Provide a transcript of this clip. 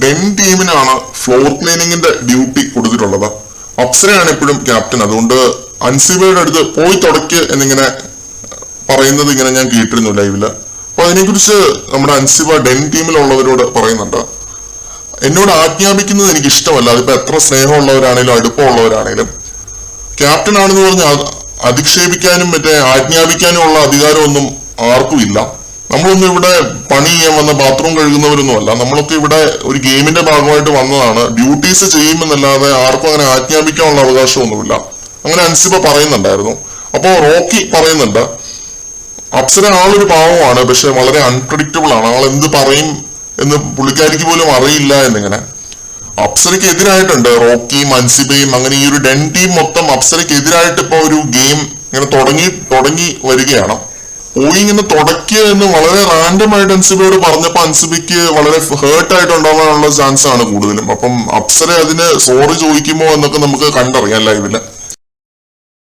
Den ടീമിനാണ് floor ക്ലീനിങ്ങിന്റെ duty കൊടുത്തിട്ടുള്ളത്. അപ്സരയാണ് എപ്പോഴും captain. അതുകൊണ്ട് അൻസിബയുടെ അടുത്ത് പോയി തുടയ്ക്ക് എന്നിങ്ങനെ പറയുന്നത് ഇങ്ങനെ ഞാൻ കേട്ടിരുന്നു ലൈവില്. അപ്പൊ അതിനെക്കുറിച്ച് നമ്മുടെ അൻസിബ ഡെൻ ടീമിലുള്ളവരോട് പറയുന്നുണ്ട്, എന്നോട് ആജ്ഞാപിക്കുന്നത് എനിക്ക് ഇഷ്ടമല്ല. അതിപ്പോ എത്ര സ്നേഹമുള്ളവരാണേലും അടുപ്പമുള്ളവരാണേലും ക്യാപ്റ്റൻ ആണെന്ന് പറഞ്ഞ് അധിക്ഷേപിക്കാനും മറ്റേ ആജ്ഞാപിക്കാനും ഉള്ള അധികാരമൊന്നും ആർക്കും ഇല്ല. നമ്മളൊന്നും ഇവിടെ പണി ചെയ്യാൻ വന്ന ബാത്റൂം കഴുകുന്നവരൊന്നും അല്ല. നമ്മളൊക്കെ ഇവിടെ ഒരു ഗെയിമിന്റെ ഭാഗമായിട്ട് വന്നതാണ്. ഡ്യൂട്ടീസ് ചെയ്യുമെന്നല്ലാതെ ആർക്കും അങ്ങനെ ആജ്ഞാപിക്കാനുള്ള അവകാശമൊന്നുമില്ല. അങ്ങനെ അൻസിബ പറയുന്നുണ്ടായിരുന്നു. അപ്പോ റോക്കി പറയുന്നുണ്ട്, അപ്സര ആളൊരു പാവമാണ്, പക്ഷെ വളരെ അൺപ്രഡിക്റ്റബിൾ ആണ്. ആൾ എന്ത് പറയും എന്ന് പുള്ളിക്കാരിക്ക് പോലും അറിയില്ല എന്നിങ്ങനെ. അപ്സരയ്ക്ക് എതിരായിട്ടുണ്ട് റോക്കിയും അൻസിബയും. അങ്ങനെ ഈ ഒരു ഡെൻ ടീം മൊത്തം അപ്സരയ്ക്ക് എതിരായിട്ട് ഇപ്പൊ ഒരു ഗെയിം ഇങ്ങനെ തുടങ്ങി വരികയാണ്. പോയി ഇങ്ങനെ തുടക്കുക എന്ന് വളരെ റാൻഡം ആയിട്ട് അൻസിബയോട് പറഞ്ഞപ്പോ അൻസിബയ്ക്ക് വളരെ ഹേർട്ട് ആയിട്ടുണ്ടാവാനുള്ള ചാൻസ് ആണ് കൂടുതലും. അപ്പം അപ്സര അതിന് സോറി ചോദിക്കുമോ എന്നൊക്കെ നമുക്ക് കണ്ടറിയാം ലൈവില്.